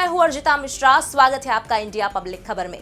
मैं हूं अर्जिता मिश्रा। स्वागत है आपका इंडिया पब्लिक खबर में।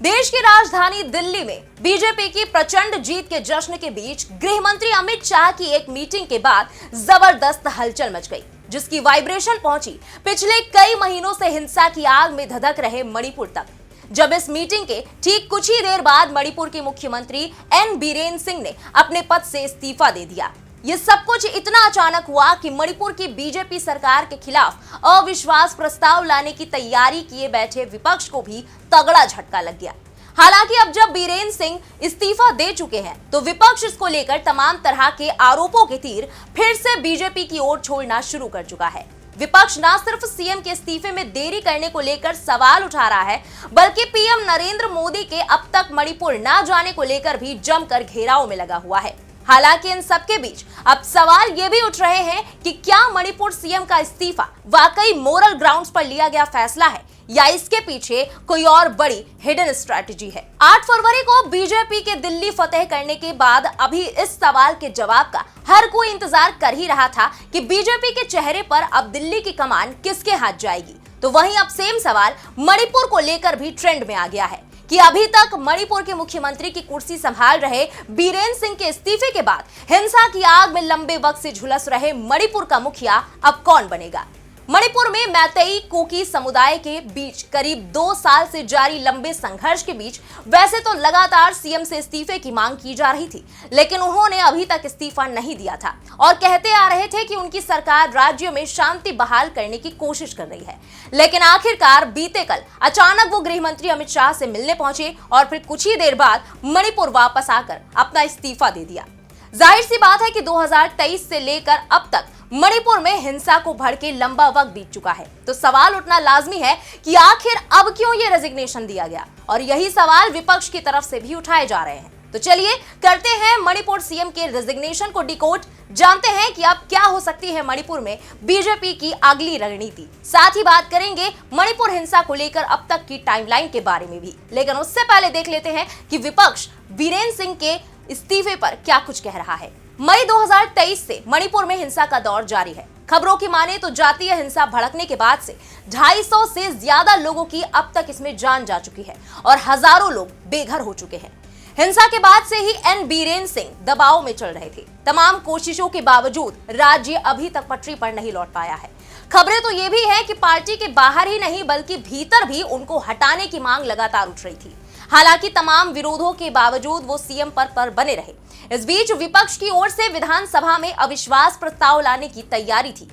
देश की राजधानी दिल्ली में बीजेपी की प्रचंड जीत के जश्न के बीच गृह मंत्री अमित शाह की एक मीटिंग के बाद जबरदस्त हलचल मच गई, जिसकी वाइब्रेशन पहुंची पिछले कई महीनों से हिंसा की आग में धधक रहे मणिपुर तक। जब इस मीटिंग के ठीक कुछ ही देर बाद मणिपुर के मुख्यमंत्री एन बीरेन सिंह ने अपने पद से इस्तीफा दे दिया। ये सब कुछ इतना अचानक हुआ कि मणिपुर की बीजेपी सरकार के खिलाफ अविश्वास प्रस्ताव लाने की तैयारी किए बैठे विपक्ष को भी तगड़ा झटका लग गया। हालांकि अब जब बीरेन सिंह इस्तीफा दे चुके हैं तो विपक्ष इसको लेकर तमाम तरह के आरोपों के तीर फिर से बीजेपी की ओर छोड़ना शुरू कर चुका है। विपक्ष न सिर्फ सीएम के इस्तीफे में देरी करने को लेकर सवाल उठा रहा है, बल्कि पीएम नरेंद्र मोदी के अब तक मणिपुर न जाने को लेकर भी जमकर घेराव में लगा हुआ है। हालांकि इन सबके बीच अब सवाल ये भी उठ रहे हैं कि क्या मणिपुर सीएम का इस्तीफा वाकई मोरल ग्राउंड्स पर लिया गया फैसला है या इसके पीछे कोई और बड़ी हिडन स्ट्रैटेजी है। 8 फरवरी को बीजेपी के दिल्ली फतेह करने के बाद अभी इस सवाल के जवाब का हर कोई इंतजार कर ही रहा था कि बीजेपी के चेहरे पर अब दिल्ली की कमान किसके हाथ जाएगी। तो वहीं अब सेम सवाल मणिपुर को लेकर भी ट्रेंड में आ गया है कि अभी तक मणिपुर के मुख्यमंत्री की कुर्सी संभाल रहे बीरेन सिंह के इस्तीफे के बाद हिंसा की आग में लंबे वक्त से झुलस रहे मणिपुर का मुखिया अब कौन बनेगा। मणिपुर में मैतेई कुकी समुदाय के बीच करीब 2 साल से जारी लंबे संघर्ष के बीच वैसे तो लगातार सीएम से इस्तीफे की मांग की जा रही थी, लेकिन उन्होंने अभी तक इस्तीफा नहीं दिया था और कहते आ रहे थे कि उनकी सरकार राज्य में शांति बहाल करने की कोशिश कर रही है। लेकिन आखिरकार बीते कल अचानक वो गृह मंत्री अमित शाह से मिलने पहुंचे और फिर कुछ ही देर बाद मणिपुर वापस आकर अपना इस्तीफा दे दिया। जाहिर सी बात है कि 2023 से लेकर अब तक मणिपुर में हिंसा को भड़के लंबा वक्त बीत चुका है, तो सवाल उठना लाजमी है कि आखिर अब क्यों ये रेजिग्नेशन दिया गया, और यही सवाल विपक्ष की तरफ से भी उठाए जा रहे हैं। तो चलिए करते हैं मणिपुर सीएम के रेजिग्नेशन को डिकोड, जानते हैं कि अब क्या हो सकती है मणिपुर में बीजेपी की अगली रणनीति। साथ ही बात करेंगे मणिपुर हिंसा को लेकर अब तक की टाइमलाइन के बारे में भी। लेकिन उससे पहले देख लेते हैं कि विपक्ष बीरेन सिंह के इस्तीफे पर क्या कुछ कह रहा है। मई 2023 से मणिपुर में हिंसा का दौर जारी है। खबरों की माने तो जातीय हिंसा भड़कने के बाद से 250 से ज्यादा लोगों की अब तक इसमें जान जा चुकी है और हजारों लोग बेघर हो चुके हैं। हिंसा के बाद से ही एन बीरेन सिंह दबाव में चल रहे थे। तमाम कोशिशों के बावजूद राज्य अभी तक पटरी पर नहीं लौट पाया है। खबरें तो ये भी है कि पार्टी के बाहर ही नहीं बल्कि भीतर भी उनको हटाने की मांग लगातार उठ रही थी। हालांकि तमाम विरोधों के बावजूद वो सीएम पद पर बने रहे। इस बीच विपक्ष की ओर से विधानसभा में अविश्वास प्रस्ताव लाने की तैयारी थी।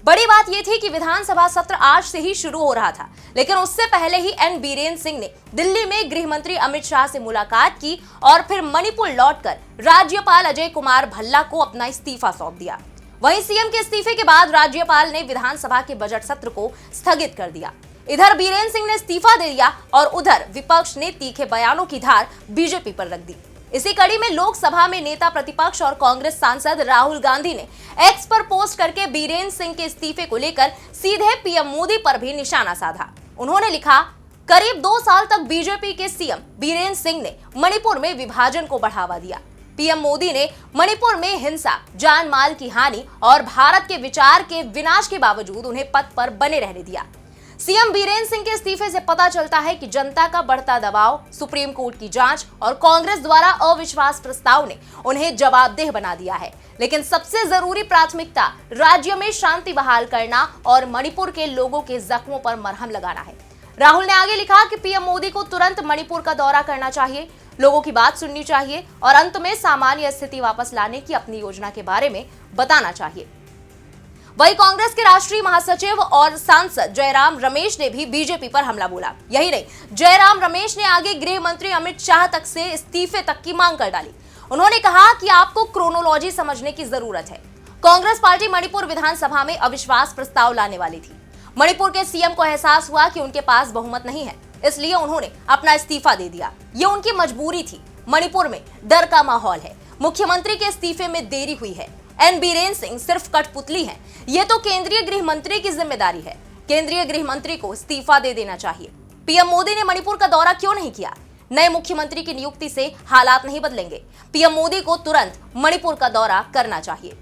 बड़ी बात यह थी कि विधानसभा सत्र आज से ही शुरू हो रहा था, लेकिन उससे पहले ही एन बीरेन सिंह ने दिल्ली में गृह मंत्री अमित शाह से मुलाकात की और फिर मणिपुर लौटकर राज्यपाल अजय कुमार भल्ला को अपना इस्तीफा सौंप दिया। वहीं सीएम के इस्तीफे के बाद राज्यपाल ने विधानसभा के बजट सत्र को स्थगित कर दिया। इधर बीरेन सिंह ने इस्तीफा दे दिया और उधर विपक्ष ने तीखे बयानों की धार बीजेपी पर रख दी। इसी कड़ी में लोकसभा में नेता प्रतिपक्ष और कांग्रेस सांसद राहुल गांधी ने एक्स पर पोस्ट करके बीरेन सिंह के इस्तीफे को लेकर सीधे पीएम मोदी पर भी निशाना साधा। उन्होंने लिखा, करीब 2 साल तक बीजेपी के सीएम बीरेन सिंह ने मणिपुर में विभाजन को बढ़ावा दिया। पीएम मोदी ने मणिपुर में हिंसा, जान माल की हानि और भारत के विचार के विनाश के बावजूद उन्हें पद पर बने रहने दिया। सीएम बीरेन सिंह के इस्तीफे से पता चलता है कि जनता का बढ़ता दबाव, सुप्रीम कोर्ट की जांच और कांग्रेस द्वारा अविश्वास प्रस्ताव ने उन्हें जवाबदेह बना दिया है। लेकिन सबसे जरूरी प्राथमिकता राज्य में शांति बहाल करना और मणिपुर के लोगों के जख्मों पर मरहम लगाना है। राहुल ने आगे लिखा कि पीएम मोदी को तुरंत मणिपुर का दौरा करना चाहिए, लोगों की बात सुननी चाहिए और अंत में सामान्य स्थिति वापस लाने की अपनी योजना के बारे में बताना चाहिए। वहीं कांग्रेस के राष्ट्रीय महासचिव और सांसद जयराम रमेश ने भी बीजेपी पर हमला बोला। यही नहीं, जयराम रमेश ने आगे गृह मंत्री अमित शाह तक से इस्तीफे तक की मांग कर डाली। उन्होंने कहा कि आपको क्रोनोलॉजी समझने की जरूरत है। कांग्रेस पार्टी मणिपुर विधानसभा में अविश्वास प्रस्ताव लाने वाली थी। मणिपुर के सीएम को एहसास हुआ कि उनके पास बहुमत नहीं है, इसलिए उन्होंने अपना इस्तीफा दे दिया। ये उनकी मजबूरी थी। मणिपुर में डर का माहौल है। मुख्यमंत्री के इस्तीफे में देरी हुई है। एन बीरेन सिंह सिर्फ कठपुतली हैं। ये तो केंद्रीय गृह मंत्री की जिम्मेदारी है। केंद्रीय गृह मंत्री को इस्तीफा दे देना चाहिए। पीएम मोदी ने मणिपुर का दौरा क्यों नहीं किया? नए मुख्यमंत्री की नियुक्ति से हालात नहीं बदलेंगे। पीएम मोदी को तुरंत मणिपुर का दौरा करना चाहिए।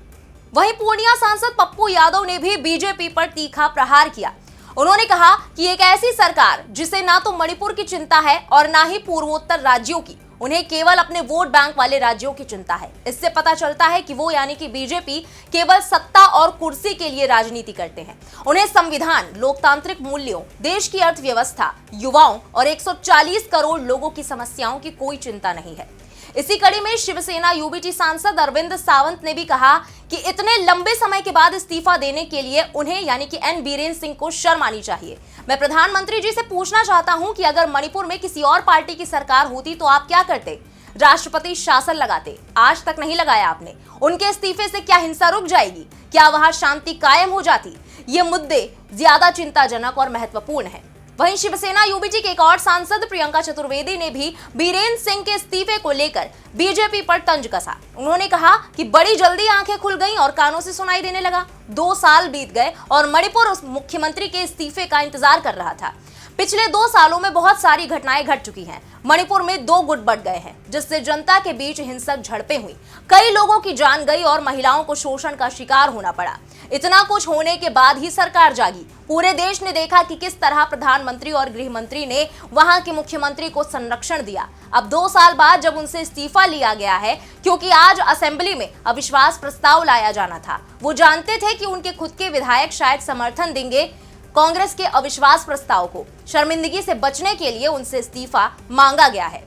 वहीं पूर्णिया सांसद पप्पू यादव ने भी बीजेपी पर तीखा प्रहार किया। उन्होंने कहा कि एक ऐसी सरकार जिसे ना तो मणिपुर की चिंता है और ना ही पूर्वोत्तर राज्यों की, उन्हें केवल अपने वोट बैंक वाले राज्यों की चिंता है। इससे पता चलता है कि वो यानी कि बीजेपी केवल सत्ता और कुर्सी के लिए राजनीति करते हैं। उन्हें संविधान, लोकतांत्रिक मूल्यों, देश की अर्थव्यवस्था, युवाओं और 140 करोड़ लोगों की समस्याओं की कोई चिंता नहीं है। इसी कड़ी में शिवसेना यूबीटी सांसद अरविंद सावंत ने भी कहा कि इतने लंबे समय के बाद इस्तीफा देने के लिए उन्हें यानी कि एन बीरेन्द्र सिंह को शर्म आनी चाहिए। मैं प्रधानमंत्री जी से पूछना चाहता हूं कि अगर मणिपुर में किसी और पार्टी की सरकार होती तो आप क्या करते? राष्ट्रपति शासन लगाते? आज तक नहीं लगाया आपने। उनके इस्तीफे से क्या हिंसा रुक जाएगी? क्या वहां शांति कायम हो जाती? ये मुद्दे ज्यादा चिंताजनक और महत्वपूर्ण है। वहीं शिवसेना यूबीटी के एक और सांसद प्रियंका चतुर्वेदी ने भी बीरेन्द्र सिंह के इस्तीफे को लेकर बीजेपी पर तंज कसा। उन्होंने कहा कि बड़ी जल्दी आंखें खुल गईं और कानों से सुनाई देने लगा। 2 साल बीत गए और मणिपुर उस मुख्यमंत्री के इस्तीफे का इंतजार कर रहा था। पिछले 2 सालों में बहुत सारी घटनाएं घट चुकी हैं। मणिपुर में 2 गुट बढ़ गए हैं, जिससे जनता के बीच हिंसक झड़पें हुई, कई लोगों की जान गई और महिलाओं को शोषण का शिकार होना पड़ा। इतना कुछ होने के बाद ही सरकार जागी। पूरे देश ने देखा कि किस तरह प्रधानमंत्री और गृह मंत्री ने वहां के मुख्यमंत्री को संरक्षण दिया। अब 2 साल बाद जब उनसे इस्तीफा लिया गया है, क्योंकि आज असेंबली में अविश्वास प्रस्ताव लाया जाना था, वो जानते थे कि उनके खुद के विधायक शायद समर्थन देंगे कांग्रेस के अविश्वास प्रस्ताव को। शर्मिंदगी से बचने के लिए उनसे इस्तीफा मांगा गया है।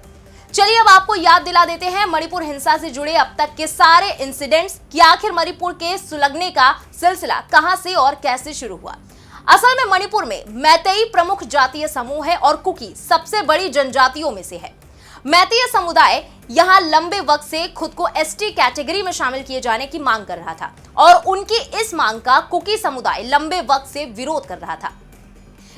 चलिए अब आपको याद दिला देते हैं मणिपुर हिंसा से जुड़े अब तक के सारे इंसिडेंट्स कि आखिर मणिपुर के सुलगने का सिलसिला कहां से और कैसे शुरू हुआ। असल में मणिपुर में मैतेई प्रमुख जातीय समूह है और कुकी सबसे बड़ी जनजातियों में से है। मैतेई समुदाय यहां लंबे वक्त से खुद को एसटी कैटेगरी में शामिल किए जाने की मांग कर रहा था और उनकी इस मांग का कुकी समुदाय लंबे वक्त से विरोध कर रहा था।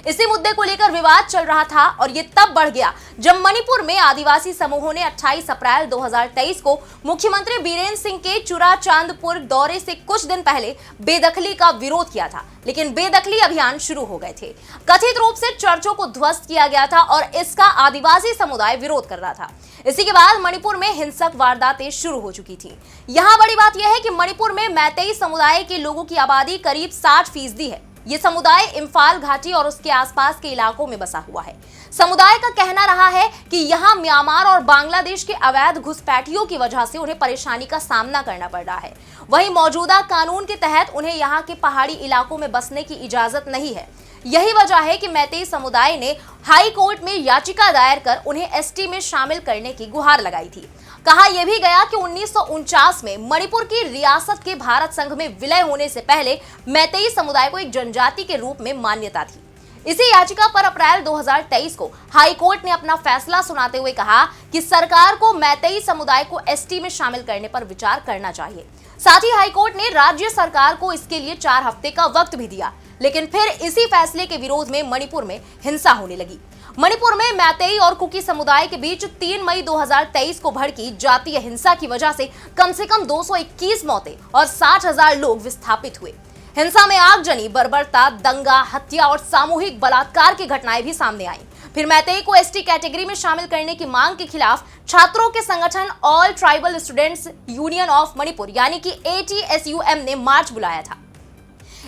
इसी मुद्दे को लेकर विवाद चल रहा था और ये तब बढ़ गया जब मणिपुर में आदिवासी समूहों ने 28 अप्रैल 2023 को मुख्यमंत्री बीरेन्द्र सिंह के चुराचांदपुर दौरे से कुछ दिन पहले बेदखली का विरोध किया था। लेकिन बेदखली अभियान शुरू हो गए थे। कथित रूप से चर्चों को ध्वस्त किया गया था और इसका आदिवासी समुदाय विरोध कर रहा था। इसी के बाद मणिपुर में हिंसक वारदातें शुरू हो चुकी थी। यहाँ बड़ी बात यह है कि मणिपुर में मैतेई समुदाय के लोगों की आबादी करीब 60% है। ये समुदाय इम्फाल घाटी और उसके आसपास के इलाकों में बसा हुआ है। समुदाय का कहना रहा है कि यहाँ म्यांमार और बांग्लादेश के अवैध घुसपैठियों की वजह से उन्हें परेशानी का सामना करना पड़ रहा है। वहीं मौजूदा कानून के तहत उन्हें यहाँ के पहाड़ी इलाकों में बसने की इजाजत नहीं है। यही वजह है कि मैतेई समुदाय ने हाई कोर्ट में याचिका दायर कर उन्हें एसटी में शामिल करने की गुहार लगाई थी। कहा यह भी गया कि 1949 में मणिपुर की रियासत के भारत संघ में विलय होने से पहले मैतेई समुदाय को एक जनजाति के रूप में मान्यता थी। इसी याचिका पर अप्रैल 2023 को हाई कोर्ट ने अपना फैसला सुनाते हुए कहा कि सरकार को मैतेई समुदाय को एसटी में शामिल करने पर विचार करना चाहिए। साथ ही हाई कोर्ट ने राज्य सरकार को इसके लिए 4 हफ्ते का वक्त भी दिया। लेकिन फिर इसी फैसले के विरोध में मणिपुर में हिंसा होने लगी। मणिपुर में मैतेई और कुकी समुदाय के बीच 3 मई 2023 को भड़की जातीय हिंसा की वजह से कम 221 मौतें और 60,000 लोग विस्थापित हुए। हिंसा में आगजनी, बर्बरता, दंगा, हत्या और सामूहिक बलात्कार की घटनाएं भी सामने आईं। फिर मैतेई को एसटी कैटेगरी में शामिल करने की मांग के खिलाफ छात्रों के संगठन all tribal students union of Manipur यानी कि ATSUM ने मार्च बुलाया था।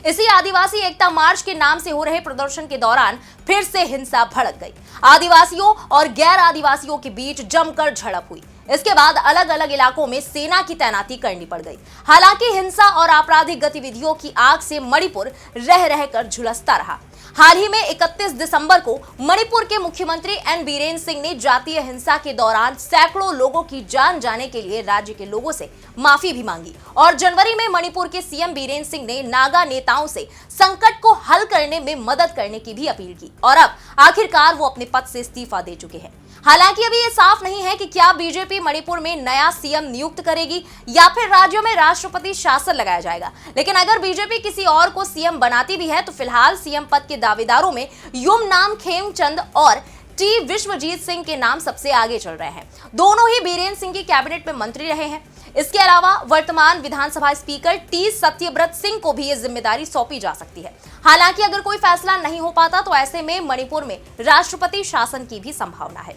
इसी आदिवासी एकता मार्च के नाम से हो रहे प्रदर्शन के दौरान फिर से हिंसा भड़क गई। आदिवासियों और गैर आदिवासियों के बीच जमकर झड़प हुई। इसके बाद अलग अलग इलाकों में सेना की तैनाती करनी पड़ गई। हालांकि हिंसा और आपराधिक गतिविधियों की आग से मणिपुर रह रहकर झुलसता रहा। हाल ही में 31 दिसंबर को मणिपुर के मुख्यमंत्री एन बीरेन्द्र सिंह ने जातीय हिंसा के दौरान सैकड़ों लोगों की जान जाने के लिए राज्य के लोगों से माफी भी मांगी और जनवरी में मणिपुर के सीएम बीरेन्द्र सिंह ने नागा नेताओं से संकट को हल करने में मदद करने की भी अपील की और अब आखिरकार वो अपने पद से इस्तीफा दे चुके हैं। हालांकि अभी ये साफ नहीं है कि क्या बीजेपी मणिपुर में नया सीएम नियुक्त करेगी या फिर राज्यों में राष्ट्रपति शासन लगाया जाएगा। लेकिन अगर बीजेपी किसी और को सीएम बनाती भी है तो फिलहाल सीएम पद के दावेदारों में युमनाम खेमचंद और टी विश्वजीत सिंह के नाम सबसे आगे चल रहे हैं। दोनों ही बीरेन्द्र सिंह की कैबिनेट में मंत्री रहे हैं। इसके अलावा वर्तमान विधानसभा स्पीकर टी सत्यव्रत सिंह को भी ये जिम्मेदारी सौंपी जा सकती है। हालांकि अगर कोई फैसला नहीं हो पाता तो ऐसे में मणिपुर में राष्ट्रपति शासन की भी संभावना है।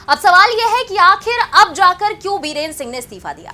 अब सवाल यह है कि आखिर अब जाकर क्यों बीरेन्द्र सिंह ने इस्तीफा दिया।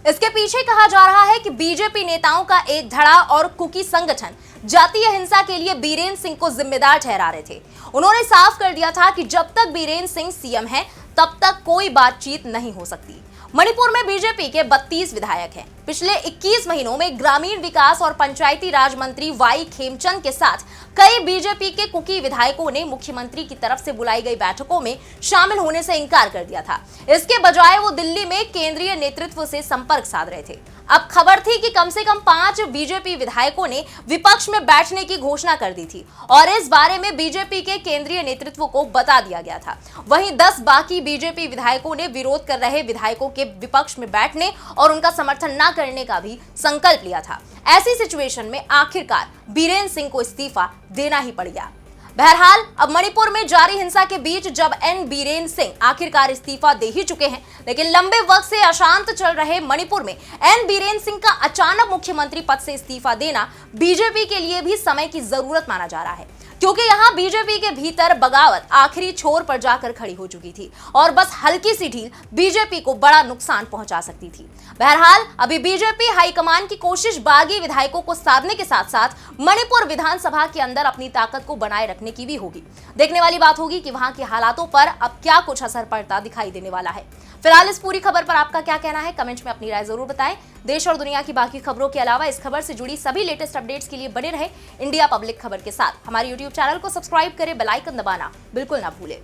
इसके पीछे कहा जा रहा है कि बीजेपी नेताओं का एक धड़ा और कुकी संगठन जातीय हिंसा के लिए बीरेन्द्र सिंह को जिम्मेदार ठहरा रहे थे। उन्होंने साफ कर दिया था कि जब तक बीरेन्द्र सिंह सीएम है तब तक कोई बातचीत नहीं हो सकती। मणिपुर में बीजेपी के 32 विधायक हैं। पिछले 21 महीनों में ग्रामीण विकास और पंचायती राज मंत्री वाई खेमचंद के साथ कई बीजेपी के कुकी विधायकों ने मुख्यमंत्री की तरफ से बुलाई गई बैठकों में शामिल होने से इनकार कर दिया था। इसके बजाय वो दिल्ली में केंद्रीय नेतृत्व से संपर्क साध रहे थे। अब खबर थी कि कम से कम 5 बीजेपी विधायकों ने विपक्ष में बैठने की घोषणा कर दी थी और इस बारे में बीजेपी के केंद्रीय नेतृत्व को बता दिया गया था। वहीं 10 बाकी बीजेपी विधायकों ने विरोध कर रहे विधायकों के विपक्ष में बैठने और उनका समर्थन न करने का भी संकल्प लिया था। ऐसी सिचुएशन में आखिरकार बीरेन्द्र सिंह को इस्तीफा देना ही पड़ गया। बहरहाल अब मणिपुर में जारी हिंसा के बीच जब एन बीरेन्द्र सिंह आखिरकार इस्तीफा दे ही चुके हैं, लेकिन लंबे वक्त से अशांत चल रहे मणिपुर में एन बीरेन्द्र सिंह का अचानक मुख्यमंत्री पद से इस्तीफा देना बीजेपी के लिए भी समय की जरूरत माना जा रहा है, क्योंकि यहां बीजेपी के भीतर बगावत आखिरी छोर पर जाकर खड़ी हो चुकी थी और बस हल्की सी ढील बीजेपी को बड़ा नुकसान पहुंचा सकती थी। बहरहाल अभी बीजेपी हाईकमान की कोशिश बागी विधायकों को साधने के साथ साथ मणिपुर विधानसभा के अंदर अपनी ताकत को बनाए रखने की भी होगी। देखने वाली बात होगी कि वहां के हालातों पर अब क्या कुछ असर पड़ता दिखाई देने वाला है। फिलहाल इस पूरी खबर पर आपका क्या कहना है, कमेंट में अपनी राय जरूर बताएं। देश और दुनिया की बाकी खबरों के अलावा इस खबर से जुड़ी सभी लेटेस्ट अपडेट्स के लिए बने रहे इंडिया पब्लिक खबर के साथ। हमारे YouTube चैनल को सब्सक्राइब करें, बेल आइकन दबाना बिल्कुल ना भूलें।